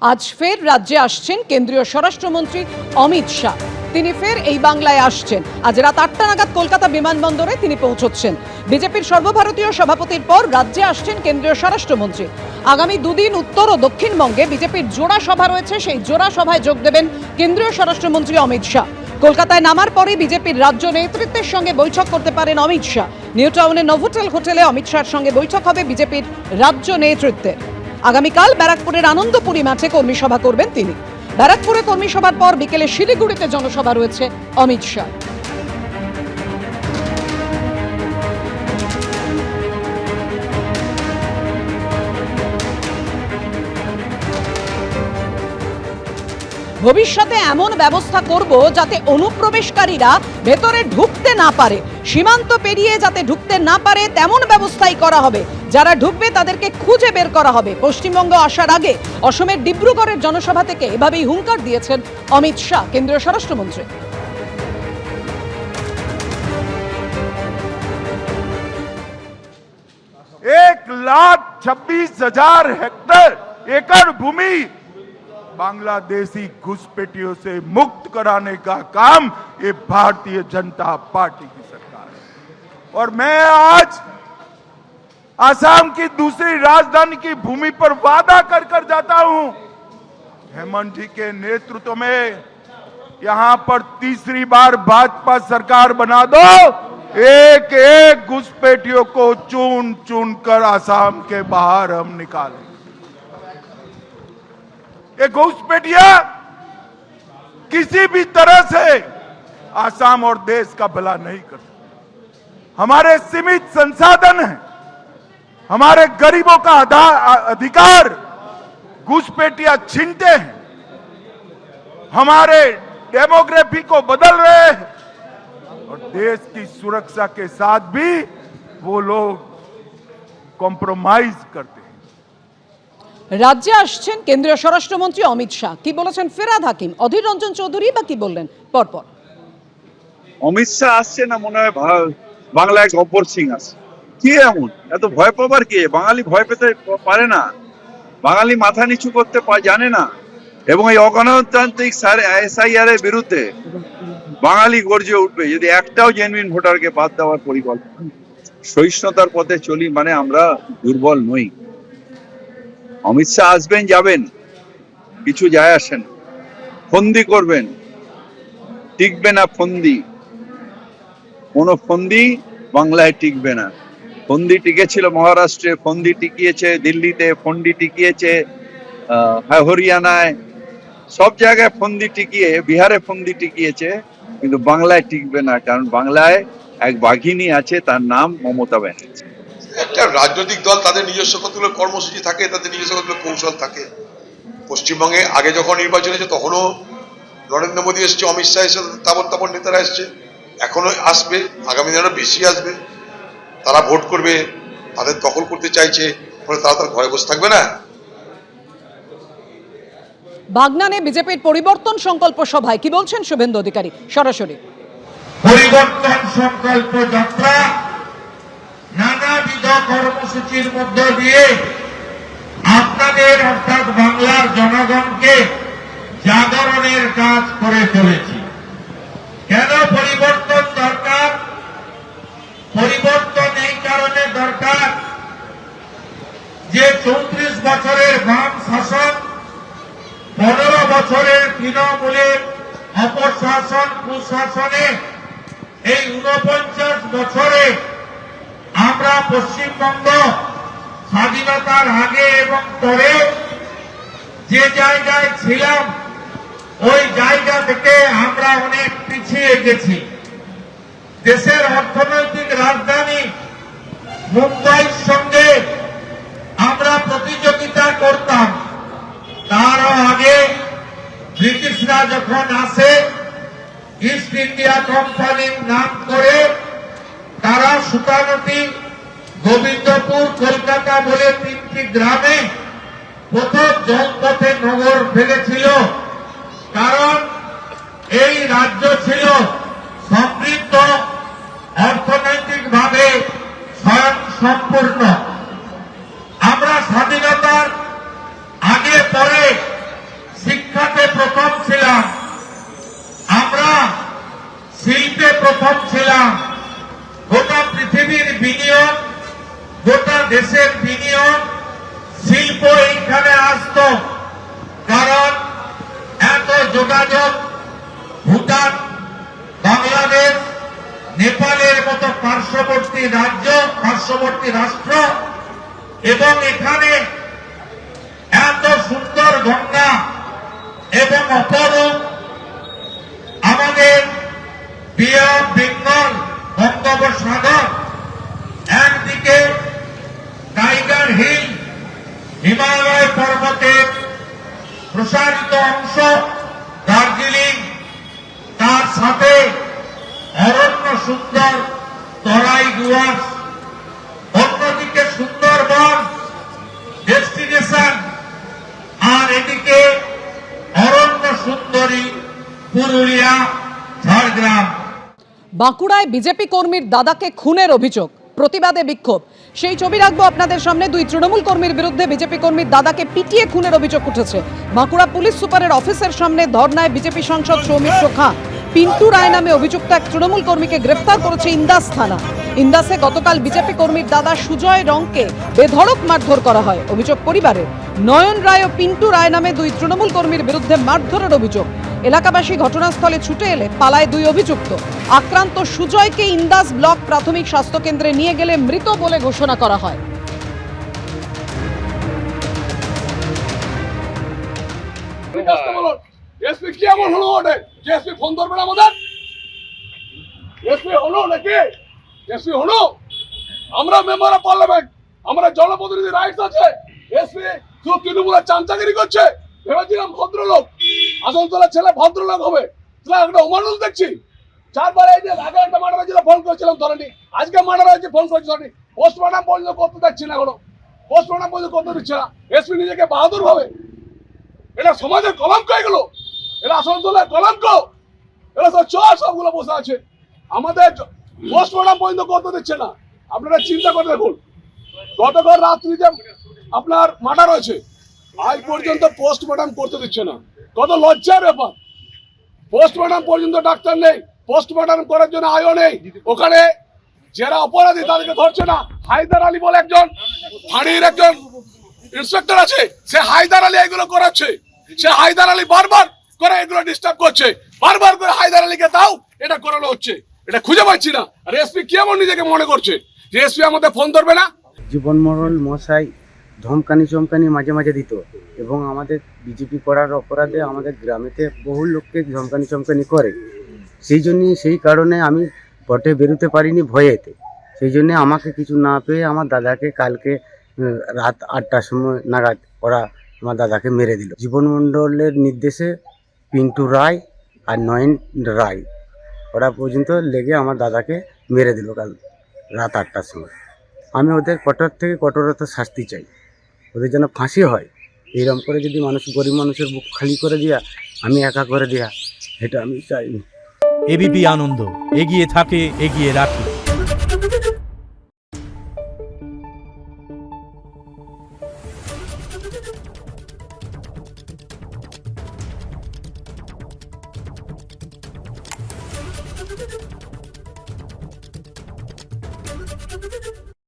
আজ ফের রাজ্যে আসছেন কেন্দ্রীয় স্বরাষ্ট্রমন্ত্রী অমিত শাহ। তিনি ফের এই বাংলায় আসছেন। আজ রাত 8টা নাগাদ কলকাতা বিমানবন্দরে তিনি পৌঁছচ্ছেন। বিজেপির সর্বভারতীয় সভাপতির পর রাজ্যে আসছেন কেন্দ্রীয় স্বরাষ্ট্রমন্ত্রী। আগামী দুদিন উত্তর ও দক্ষিণবঙ্গে বিজেপির জোড়া সভা রয়েছে। সেই জোড়া সভায় যোগ দেবেন কেন্দ্রীয় স্বরাষ্ট্রমন্ত্রী অমিত শাহ। কলকাতায় নামার পরে বিজেপির রাজ্য নেতৃত্বের সঙ্গে বৈঠক করতে পারেন অমিত শাহ। নিউ টাউনের নোভোটেল হোটেলে অমিত শাহর সঙ্গে বৈঠক হবে বিজেপির রাজ্য নেতৃত্বের। আগামীকাল ব্যারাকপুরের আনন্দপুরী মাঠে কর্মী সভা করবেন তিনি। ব্যারাকপুরে কর্মী সভার পর বিকেলে শিলিগুড়িতে জনসভা রয়েছে অমিত শাহ। ভবিষ্যতে এমন ব্যবস্থা করব যাতে অনুপ্রবেশকারীরা ভেতরে ঢুকতে না পারে, সীমান্ত পেরিয়ে যাতে ঢুকতে না পারে তেমন ব্যবস্থাই করা হবে। যারা ঢুকবে তাদেরকে খুঁজে বের করা হবে। পশ্চিমবঙ্গ আসার আগে অসমের ডিব্রুগড়ের জনসভা থেকে এভাবেই হুঙ্কার দিয়েছেন অমিত শাহ, কেন্দ্রীয় স্বরাষ্ট্রমন্ত্রী। 1,26,000 हेक्टेयर एकड़ भूमि बांग्लादेशी घुसपैठियों से मुक्त कराने का काम ये भारतीय जनता पार्टी की सरकार है। और मैं आज असम की दूसरी राजधानी की भूमि पर वादा कर कर जाता हूं, हेमंत जी के नेतृत्व में यहां पर तीसरी बार भाजपा सरकार बना दो, एक एक घुसपैठियों को चुन चुन कर असम के बाहर हम निकालेंगे। ये घुसपैठिया किसी भी तरह से असम और देश का भला नहीं कर सकते। हमारे सीमित संसाधन हैं, हमारे गरीबों का अधिकार घुसपैठिया छीनते हैं, हमारे डेमोग्राफी को बदल रहे हैं और देश की सुरक्षा के साथ भी वो लोग कॉम्प्रोमाइज करते हैं। রাজ্যে আসছেন কেন্দ্রীয় স্বরাষ্ট্রমন্ত্রী অমিত শাহ। কি বলেছেন ফেরাদ হাকিম, অধীর রঞ্জন চৌধুরী বা কি বললেন পরপর? অমিত শাহ আসছে না মনে হয় বাংলায় গব্বর সিং আসছে। কি এমন এত ভয় পাবার কি? বাঙালি ভয় পেতে পারে না, বাঙালি মাথা নিচু করতে জানে না। এবং এই অগণতান্ত্রিক এসআইআর এর বিরুদ্ধে বাঙালি গর্জে উঠবে যদি একটাও জেনুইন ভোটারকে বাদ দেওয়ার পরিকল্পনা। সহিষ্ণুতার পথে চলি মানে আমরা দুর্বল নই। অমিত শাহ আসবেন যাবেন, কিছু যায় আসে না। ফন্দি করবেন, টিকবে না ফন্দি। কোন ফন্দি বাংলায় টিকবে না। ফন্দি টিকেছিল মহারাষ্ট্রে, ফন্দি টিকিয়েছে দিল্লিতে, ফন্দি টিকিয়েছে হরিয়ানায়, সব জায়গায় ফন্দি টিকিয়ে, বিহারে ফন্দি টিকিয়েছে, কিন্তু বাংলায় টিকবে না। কারণ বাংলায় এক বাঘিনী আছে, তার নাম মমতা ব্যানার্জি। একটা রাজনৈতিক দল তাদের নিজস্ব কতগুলো কর্মসূচি থাকে, তাদের নিজস্ব কতগুলো কৌশল থাকে। পশ্চিমবঙ্গে আগে যখন নির্বাচন হয়েছে তখনও নরেন্দ্র মোদী এসছে, অমিত শাহ এসছে, তাবর তাবর নেতারা এসছে, এখনো আসবে, আগামী দিনে বেশি আসবে। তারা ভোট করবে, তাদের দখল করতে চাইছে, ফলে তারা তার ঘরে বসে থাকবে না। বাগনানে বিজেপির পরিবর্তন সংকল্প সভায় কি বলছেন শুভেন্দু অধিকারী? সরাসরি। পরিবর্তন সংকল্প যাত্রা নানাবিধ কর্মসূচির মধ্য দিয়ে আপনাদের অর্থাৎ বাংলার জনগণকে জাগরণের কাজ করে চলেছি। কেন পরিবর্তন দরকার? পরিবর্তন এই কারণে দরকার যে 34 বছরের বাম শাসন, 15 বছরের তৃণমূলের অপশাসন কুশাসনে, এই 49 বছরে আমরা পশ্চিমবঙ্গ স্বাধীনতার আগে এবং পরে যে জায়গায় ছিলাম ওই জায়গা থেকে আমরা অনেক পিছিয়ে গেছি। দেশের অর্থনৈতিক রাজধানী মুম্বাইয়ের সঙ্গে আমরা প্রতিযোগিতা করতাম। তারও আগে ব্রিটিশরা যখন আসে, ইস্ট ইন্ডিয়া কোম্পানির নাম করে তারা সুতানটি, গোবিন্দপুর, কলকাতা বলে 3টি গ্রামে প্রথম জলপথে নগর ফেলেছিল। কারণ এই রাজ্য ছিল সমৃদ্ধ, অর্থনৈতিকভাবে স্বয়ং সম্পূর্ণ। আমরা স্বাধীনতার আগে পরে প্রথম ছিলাম। গোটা পৃথিবীর বিনিয়োগ, গোটা দেশের বিনিয়োগ, শিল্প এইখানে আসতো, কারণ এত যোগাযোগ ভুটান, বাংলাদেশ, নেপালের মতো পার্শ্ববর্তী রাষ্ট্র এবং এখানে এত সুন্দর গঙ্গা এবং অপরূপ আমাদের বে অফ বেঙ্গল, বঙ্গোপসাগর, একদিকে টাইগার হিল, হিমালয় পর্বতের প্রসারিত অংশ, দার্জিলিং, তার সাথে অরণ্য সুন্দর তরাই ডুয়ার্স, অন্যদিকে সুন্দরবন ডেস্টিনেশন, আর এদিকে অরণ্য সুন্দরী পুরুলিয়া, ঝাড়গ্রাম। বাঁকুড়ায় বিজেপি কর্মীর দাদাকে খুনের অভিযোগ, প্রতিবাদে বিক্ষোভ। সেই ছবি রাখবো আপনাদের সামনে। দুই তৃণমূল কর্মীর বিরুদ্ধে বিজেপি কর্মীর দাদাকে পিটিয়ে খুনের অভিযোগ উঠেছে। বাঁকুড়া পুলিশ সুপারের অফিসের সামনে ধর্নায় বিজেপি সাংসদ সৌমিত্র খাঁ। পিন্টু রায় নামে অভিযুক্ত এক তৃণমূল কর্মীকে গ্রেফতার করেছে ইন্দাস থানা। ইন্দাসে গতকাল বিজেপি কর্মীর দাদা সুজয় রংকে বেধড়ক মারধর করা হয়। অভিযোগ পরিবারের। নয়ন রায় ও পিন্টু রায় নামে দুই তৃণমূল কর্মীর বিরুদ্ধে মারধরের অভিযোগ। এলাকাবাসী ঘটনাস্থলে ছুটে এলে পালায় দুই অভিযুক্ত। আক্রান্ত সুজয়কে ইন্দাস ব্লক প্রাথমিক স্বাস্থ্য কেন্দ্রে নিয়ে গেলে মৃত বলে ঘোষণা করা হয়। এসপি কি এমন হলো ওটা যে এসপি ফোন ধরবে না আমাদের? এসপি হলো নাকি? এসপি হলো? আমরা মেম্বার অফ পার্লামেন্ট, আমরা জনপ্রতিনিধি রাইটস আছে। এসপি শুধু তৃণমূলের চামচাগিরি করছে। ভেবেছিলাম ভদ্রলোক, আসানসোলের ছেলে ভদ্রলোক হবে, একটা অমানুষ দেখছি। চারবার এই যে আগে একটা মার্ডার হয়েছিল, ফোন করেছিলাম ধরেনি, আজকে মার্ডার হয়েছে, ফোন করেছি ধরেনি। পোস্টমর্টম পর্যন্ত করতে দেখছি না, এখনো পোস্টমর্টম পর্যন্ত করতে দিচ্ছে না। এসপি নিজেকে বাহাদুর ভাবে। এটা সমাজের কলঙ্ক, এগুলো এটা আসানসোলের কলঙ্ক। এরা সব চোর, সবগুলো বসে আছে, আমাদের পোস্টমর্টম পর্যন্ত করতে দিচ্ছে না। আপনারা চিন্তা করে দেখুন, গতকাল রাত্রিতে আপনার মার্ডার হয়েছে, আজ পর্যন্ত পোস্টমর্টম করতে দিচ্ছে না। কত লজ্জার ব্যাপার! পোস্টমর্টম পর্যন্ত ডাক্তার নেই, পোস্টমর্টম করার জন্য আয়ও নেই। ওখানে যারা অপরাধী তাদেরকে ধরছে না। হায়দার আলী বলে একজন ফাঁড়ির একজন ইন্সপেক্টর আছে, সে হায়দার আলী এগুলো করাচ্ছে। সে হায়দার আলী বারবার করে এগুলো ডিস্টার্ব করছে, বারবার করে হায়দার আলীকে দাও, এটা করানো হচ্ছে। এটা খুঁজে পাচ্ছি না। আর এসপি কি এমন নিজেকে মনে করছে যে এসপি আমাদের ফোন ধরবে না? জীবন মরণ মশাই ধমকানি চমকানি মাঝে মাঝে দিত, এবং আমাদের বিজেপি করার অপরাধে আমাদের গ্রামেতে বহু লোককে ধমকানি চমকানি করে। সেই কারণে আমি পথে বেরোতে পারিনি ভয়েতে। সেই জন্যে আমাকে কিছু না পেয়ে আমার দাদাকে কালকে রাত 8টার সময় নাগাদ ওরা আমার দাদাকে মেরে দিল। জীবন মণ্ডলের নির্দেশে পিন্টু রায় আর নয়ন রায় ওরা পর্যন্ত লেগে আমার দাদাকে মেরে দিল কাল রাত 8টার সময়। আমি ওদের কঠোর থেকে কঠোরতা শাস্তি চাই, ওদের যেন ফাঁসি হয়। এইরকম করে যদি গরিব মানুষের বুক খালি করে দেয়া, আমি একা করে দেয়া, এটা আমি চাইনি। এবিপি আনন্দ, এগিয়ে থাকে, এগিয়ে রাখে।